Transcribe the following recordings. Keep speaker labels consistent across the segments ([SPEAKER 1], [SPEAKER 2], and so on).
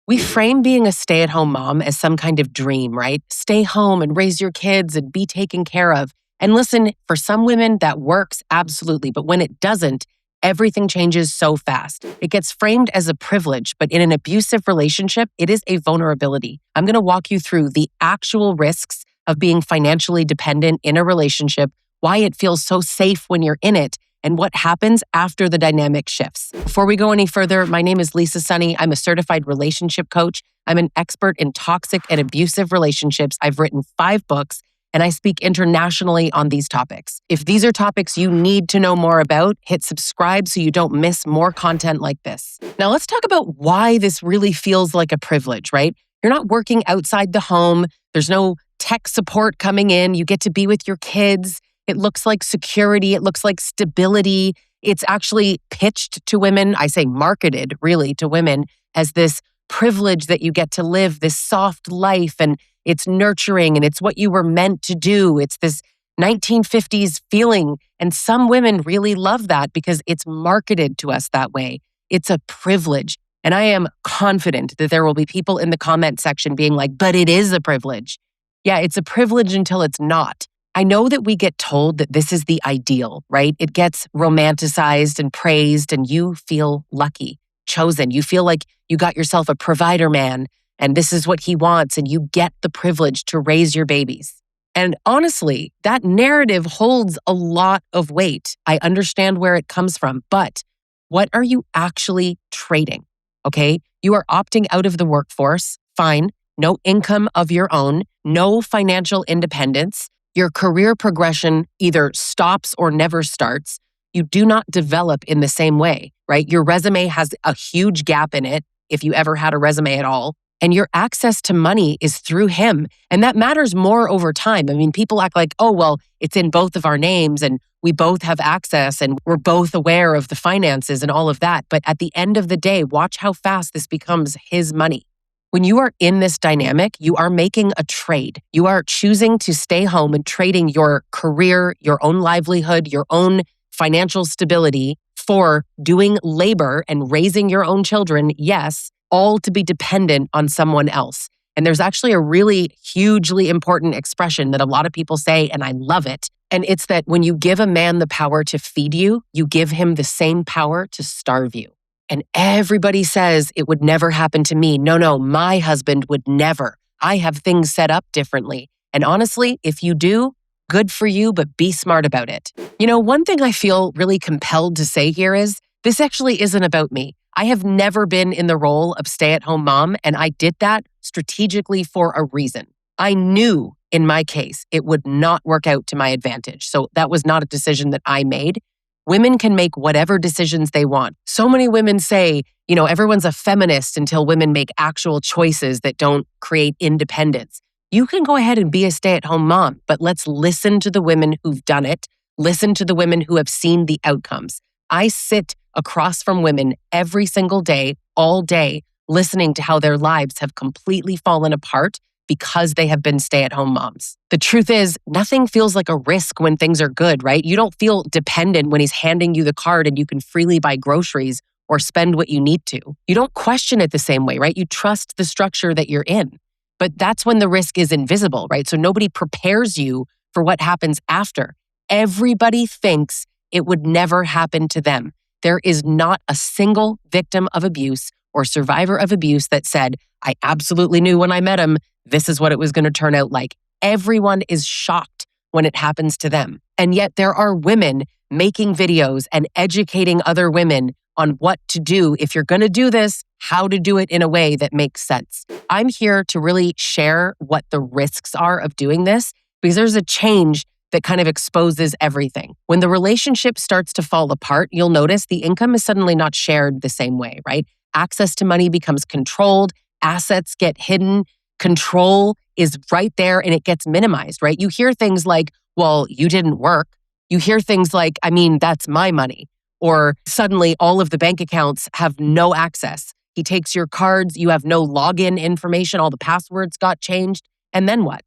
[SPEAKER 1] We frame being a stay-at-home mom as some kind of dream, right? Stay home and raise your kids and be taken care of. And listen, for some women, that works absolutely. But when it doesn't, everything changes so fast. It gets framed as a privilege, but in an abusive relationship, it is a vulnerability. I'm going to walk you through the actual risks of being financially dependent in a relationship, why it feels so safe when you're in it, and what happens after the dynamic shifts. Before we go any further, my name is Lisa Sonni. I'm a certified relationship coach. I'm an expert in toxic and abusive relationships. I've written 5 books, and I speak internationally on these topics. If these are topics you need to know more about, hit subscribe so you don't miss more content like this. Now, let's talk about why this really feels like a privilege, right? You're not working outside the home. There's no tech support coming in. You get to be with your kids. It looks like security. It looks like stability. It's actually pitched to women, I say marketed really to women, as this privilege that you get to live this soft life, and it's nurturing and it's what you were meant to do. It's this 1950s feeling. And some women really love that because it's marketed to us that way. It's a privilege. And I am confident that there will be people in the comment section being like, but it is a privilege. Yeah, it's a privilege until it's not. I know that we get told that this is the ideal, right? It gets romanticized and praised, and you feel lucky, chosen. You feel like you got yourself a provider man, and this is what he wants, and you get the privilege to raise your babies. And honestly, that narrative holds a lot of weight. I understand where it comes from, but what are you actually trading? Okay, you are opting out of the workforce, fine, no income of your own, no financial independence. Your career progression either stops or never starts. You do not develop in the same way, right? Your resume has a huge gap in it, if you ever had a resume at all. And your access to money is through him. And that matters more over time. I mean, people act like, oh, well, it's in both of our names and we both have access and we're both aware of the finances and all of that. But at the end of the day, watch how fast this becomes his money. When you are in this dynamic, you are making a trade. You are choosing to stay home and trading your career, your own livelihood, your own financial stability for doing labor and raising your own children, yes, all to be dependent on someone else. And there's actually a really hugely important expression that a lot of people say, and I love it. And it's that when you give a man the power to feed you, you give him the same power to starve you. And everybody says it would never happen to me. No, my husband would never. I have things set up differently. And honestly, if you do, good for you, but be smart about it. You know, one thing I feel really compelled to say here is this actually isn't about me. I have never been in the role of stay-at-home mom, and I did that strategically for a reason. I knew in my case it would not work out to my advantage. So that was not a decision that I made. Women can make whatever decisions they want. So many women say, you know, everyone's a feminist until women make actual choices that don't create independence. You can go ahead and be a stay-at-home mom, but let's listen to the women who've done it. Listen to the women who have seen the outcomes. I sit across from women every single day, all day, listening to how their lives have completely fallen apart because they have been stay-at-home moms. The truth is, nothing feels like a risk when things are good, right? You don't feel dependent when he's handing you the card and you can freely buy groceries or spend what you need to. You don't question it the same way, right? You trust the structure that you're in. But that's when the risk is invisible, right? So nobody prepares you for what happens after. Everybody thinks it would never happen to them. There is not a single victim of abuse or survivor of abuse that said, I absolutely knew when I met him, this is what it was going to turn out like. Everyone is shocked when it happens to them. And yet there are women making videos and educating other women on what to do if you're going to do this, how to do it in a way that makes sense. I'm here to really share what the risks are of doing this because there's a change that kind of exposes everything. When the relationship starts to fall apart, you'll notice the income is suddenly not shared the same way, right? Access to money becomes controlled, assets get hidden, control is right there and it gets minimized, right? You hear things like, well, you didn't work. You hear things like, I mean, that's my money. Or suddenly all of the bank accounts have no access. He takes your cards, you have no login information, all the passwords got changed. And then what?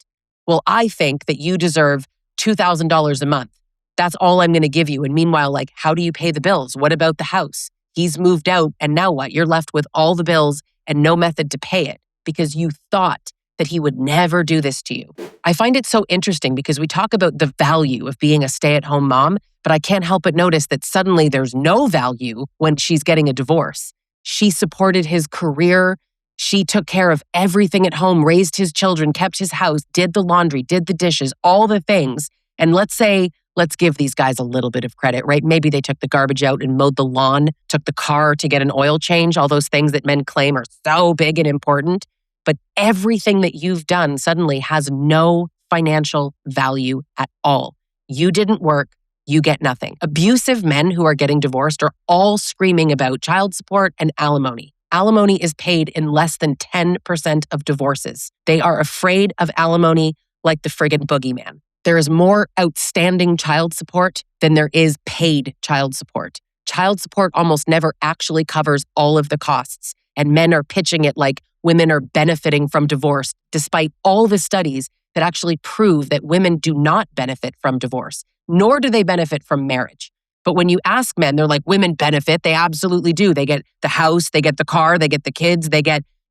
[SPEAKER 1] Well, I think that you deserve $2,000 a month. That's all I'm going to give you. And meanwhile, like, how do you pay the bills? What about the house? He's moved out and now what? You're left with all the bills and no method to pay it because you thought that he would never do this to you. I find it so interesting because we talk about the value of being a stay-at-home mom, but I can't help but notice that suddenly there's no value when she's getting a divorce. She supported his career. She took care of everything at home, raised his children, kept his house, did the laundry, did the dishes, all the things. And let's give these guys a little bit of credit, right? Maybe they took the garbage out and mowed the lawn, took the car to get an oil change, all those things that men claim are so big and important. But everything that you've done suddenly has no financial value at all. You didn't work, you get nothing. Abusive men who are getting divorced are all screaming about child support and alimony. Alimony is paid in less than 10% of divorces. They are afraid of alimony like the friggin' boogeyman. There is more outstanding child support than there is paid child support. Child support almost never actually covers all of the costs, and men are pitching it like women are benefiting from divorce, despite all the studies that actually prove that women do not benefit from divorce, nor do they benefit from marriage. But when you ask men, they're like, women benefit. They absolutely do. They get the house, they get the car, they get the kids,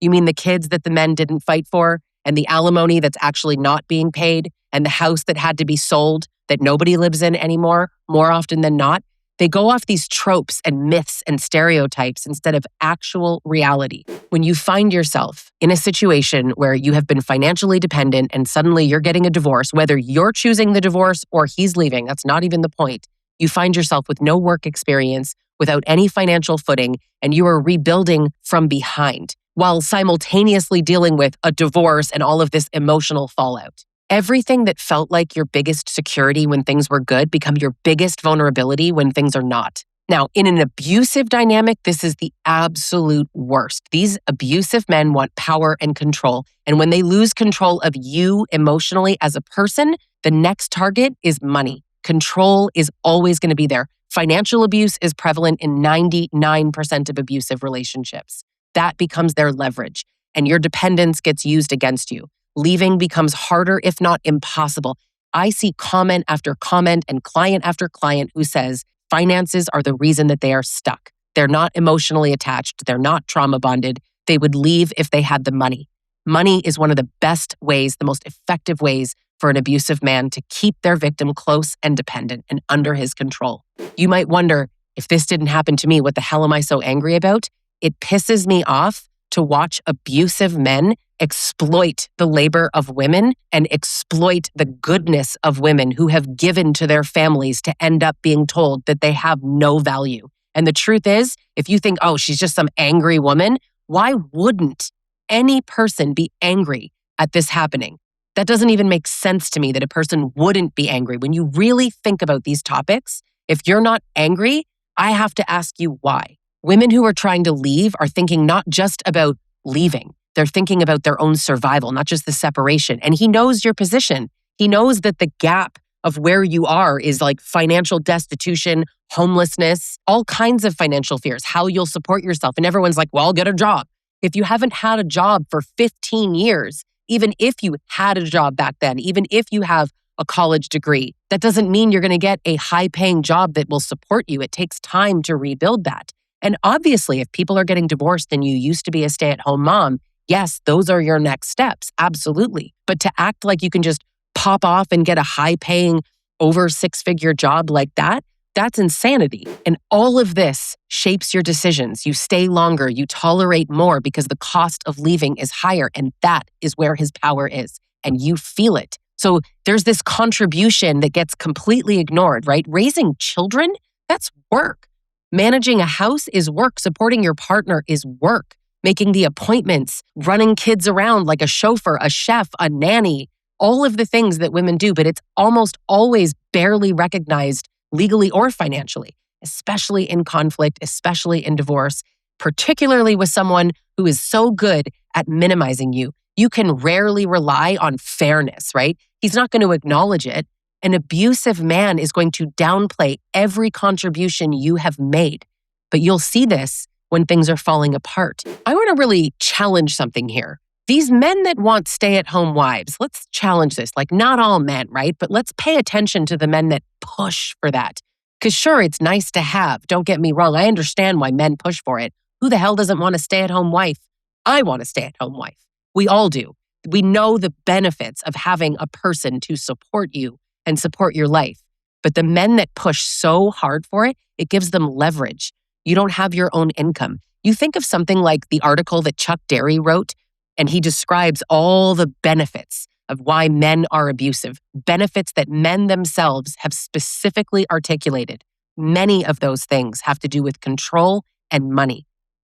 [SPEAKER 1] you mean the kids that the men didn't fight for, and the alimony that's actually not being paid, and the house that had to be sold that nobody lives in anymore, more often than not. They go off these tropes and myths and stereotypes instead of actual reality. When you find yourself in a situation where you have been financially dependent and suddenly you're getting a divorce, whether you're choosing the divorce or he's leaving, that's not even the point. You find yourself with no work experience, without any financial footing, and you are rebuilding from behind while simultaneously dealing with a divorce and all of this emotional fallout. Everything that felt like your biggest security when things were good become your biggest vulnerability when things are not. Now, in an abusive dynamic, this is the absolute worst. These abusive men want power and control. And when they lose control of you emotionally as a person, the next target is money. Control is always going to be there. Financial abuse is prevalent in 99% of abusive relationships. That becomes their leverage, and your dependence gets used against you. Leaving becomes harder, if not impossible. I see comment after comment and client after client who says finances are the reason that they are stuck. They're not emotionally attached. They're not trauma bonded. They would leave if they had the money. Money is one of the best ways, the most effective ways for an abusive man to keep their victim close and dependent and under his control. You might wonder, if this didn't happen to me, what the hell am I so angry about? It pisses me off to watch abusive men exploit the labor of women and exploit the goodness of women who have given to their families to end up being told that they have no value. And the truth is, if you think, oh, she's just some angry woman, why wouldn't any person be angry at this happening? That doesn't even make sense to me that a person wouldn't be angry. When you really think about these topics, if you're not angry, I have to ask you why. Women who are trying to leave are thinking not just about leaving. They're thinking about their own survival, not just the separation. And he knows your position. He knows that the gap of where you are is like financial destitution, homelessness, all kinds of financial fears, how you'll support yourself. And everyone's like, well, get a job. If you haven't had a job for 15 years, even if you had a job back then, even if you have a college degree, that doesn't mean you're going to get a high-paying job that will support you. It takes time to rebuild that. And obviously, if people are getting divorced and you used to be a stay-at-home mom, yes, those are your next steps. Absolutely. But to act like you can just pop off and get a high-paying, over six-figure job like that, that's insanity. And all of this shapes your decisions. You stay longer, you tolerate more because the cost of leaving is higher. And that is where his power is. And you feel it. So there's this contribution that gets completely ignored, right? Raising children, that's work. Managing a house is work. Supporting your partner is work. Making the appointments, running kids around like a chauffeur, a chef, a nanny, all of the things that women do, but it's almost always barely recognized legally or financially, especially in conflict, especially in divorce, particularly with someone who is so good at minimizing you. You can rarely rely on fairness, right? He's not going to acknowledge it. An abusive man is going to downplay every contribution you have made, but you'll see this when things are falling apart. I want to really challenge something here. These men that want stay-at-home wives, let's challenge this. Like, not all men, right? But let's pay attention to the men that push for that. Because sure, it's nice to have. Don't get me wrong. I understand why men push for it. Who the hell doesn't want a stay-at-home wife? I want a stay-at-home wife. We all do. We know the benefits of having a person to support you and support your life. But the men that push so hard for it, it gives them leverage. You don't have your own income. You think of something like the article that Chuck Derry wrote, and he describes all the benefits of why men are abusive, benefits that men themselves have specifically articulated. Many of those things have to do with control and money.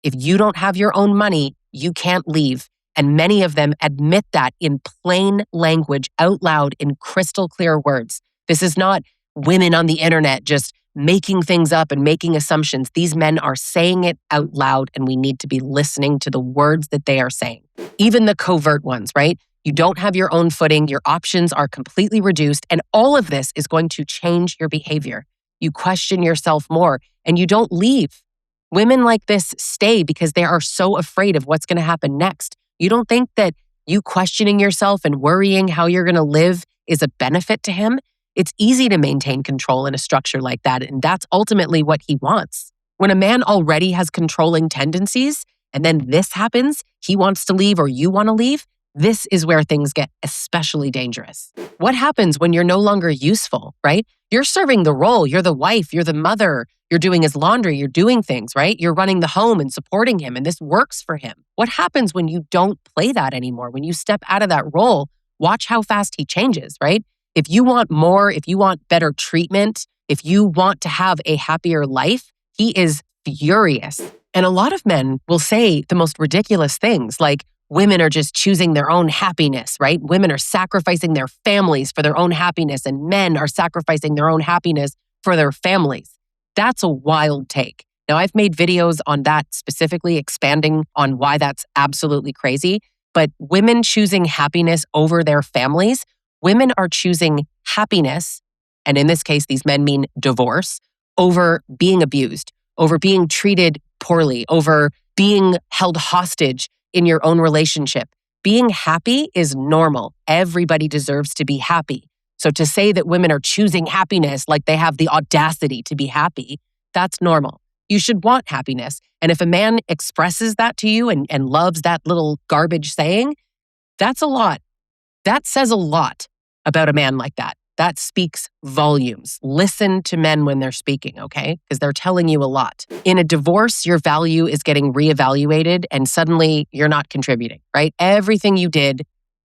[SPEAKER 1] If you don't have your own money, you can't leave. And many of them admit that in plain language, out loud, in crystal clear words. This is not women on the internet just making things up and making assumptions. These men are saying it out loud, and we need to be listening to the words that they are saying. Even the covert ones, right? You don't have your own footing, your options are completely reduced, and all of this is going to change your behavior. You question yourself more, and you don't leave. Women like this stay because they are so afraid of what's going to happen next. You don't think that you questioning yourself and worrying how you're going to live is a benefit to him? It's easy to maintain control in a structure like that, and that's ultimately what he wants. When a man already has controlling tendencies, and then this happens, he wants to leave or you want to leave, this is where things get especially dangerous. What happens when you're no longer useful, right? You're serving the role, you're the wife, you're the mother, you're doing his laundry, you're doing things, right? You're running the home and supporting him, and this works for him. What happens when you don't play that anymore? When you step out of that role, watch how fast he changes, right? If you want more, if you want better treatment, if you want to have a happier life, he is furious. And a lot of men will say the most ridiculous things like women are just choosing their own happiness, right? Women are sacrificing their families for their own happiness, and men are sacrificing their own happiness for their families. That's a wild take. Now, I've made videos on that specifically, expanding on why that's absolutely crazy. But women choosing happiness over their families, women are choosing happiness, and in this case, these men mean divorce, over being abused, over being treated poorly, over being held hostage in your own relationship. Being happy is normal. Everybody deserves to be happy. So to say that women are choosing happiness like they have the audacity to be happy, that's normal. You should want happiness. And if a man expresses that to you and loves that little garbage saying, that's a lot. That says a lot about a man like that. That speaks volumes. Listen to men when they're speaking, okay? Because they're telling you a lot. In a divorce, your value is getting reevaluated and suddenly you're not contributing, right? Everything you did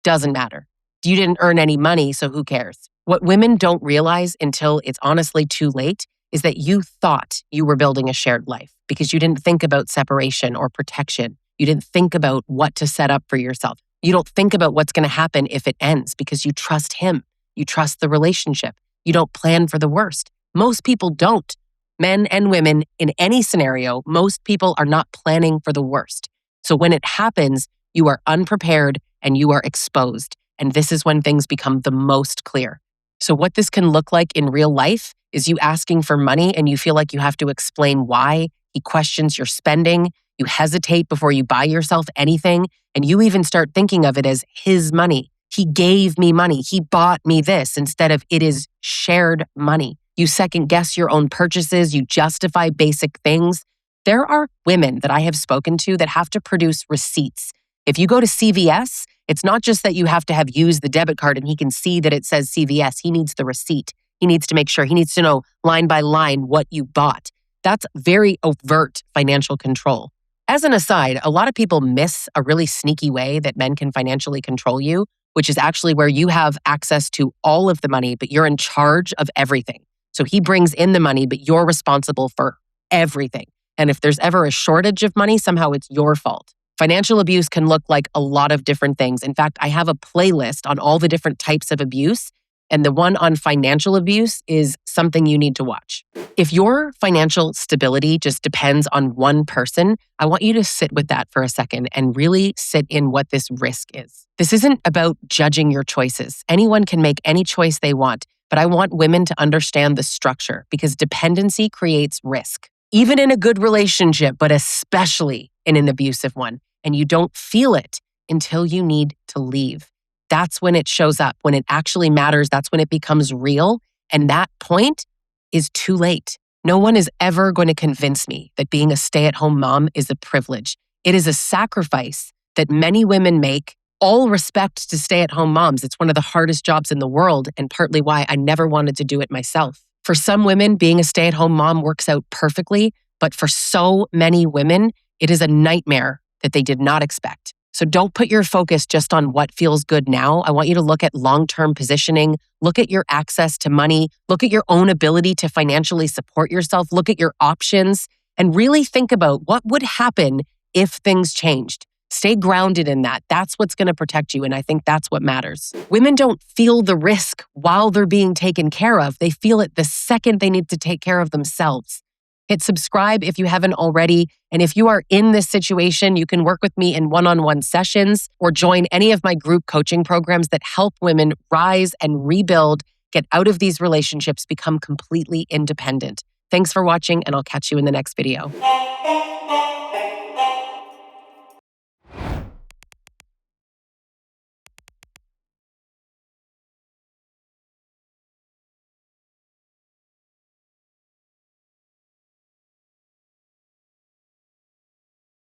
[SPEAKER 1] doesn't matter. You didn't earn any money, so who cares? What women don't realize until it's honestly too late is that you thought you were building a shared life because you didn't think about separation or protection. You didn't think about what to set up for yourself. You don't think about what's going to happen if it ends because you trust him. You trust the relationship. You don't plan for the worst. Most people don't. Men and women, in any scenario, most people are not planning for the worst. So when it happens, you are unprepared and you are exposed. And this is when things become the most clear. So what this can look like in real life is you asking for money and you feel like you have to explain why. He questions your spending. You hesitate before you buy yourself anything. And you even start thinking of it as his money. He gave me money. He bought me this instead of it is shared money. You second guess your own purchases. You justify basic things. There are women that I have spoken to that have to produce receipts. If you go to CVS, it's not just that you have to have used the debit card and he can see that it says CVS. He needs the receipt. He needs to make sure. He needs to know line by line what you bought. That's very overt financial control. As an aside, a lot of people miss a really sneaky way that men can financially control you, which is actually where you have access to all of the money, but you're in charge of everything. So he brings in the money, but you're responsible for everything. And if there's ever a shortage of money, somehow it's your fault. Financial abuse can look like a lot of different things. In fact, I have a playlist on all the different types of abuse, and the one on financial abuse is something you need to watch. If your financial stability just depends on one person, I want you to sit with that for a second and really sit in what this risk is. This isn't about judging your choices. Anyone can make any choice they want, but I want women to understand the structure because dependency creates risk. Even in a good relationship, but especially in an abusive one. And you don't feel it until you need to leave. That's when it shows up. When it actually matters, that's when it becomes real. And that point is too late. No one is ever going to convince me that being a stay-at-home mom is a privilege. It is a sacrifice that many women make. All respect to stay-at-home moms. It's one of the hardest jobs in the world, and partly why I never wanted to do it myself. For some women, being a stay-at-home mom works out perfectly, but for so many women, it is a nightmare that they did not expect. So don't put your focus just on what feels good now. I want you to look at long-term positioning, look at your access to money, look at your own ability to financially support yourself, look at your options, and really think about what would happen if things changed. Stay grounded in that. That's what's going to protect you, and I think that's what matters. Women don't feel the risk while they're being taken care of. They feel it the second they need to take care of themselves. Hit subscribe if you haven't already, and if you are in this situation, you can work with me in one-on-one sessions or join any of my group coaching programs that help women rise and rebuild, get out of these relationships, become completely independent. Thanks for watching, and I'll catch you in the next video.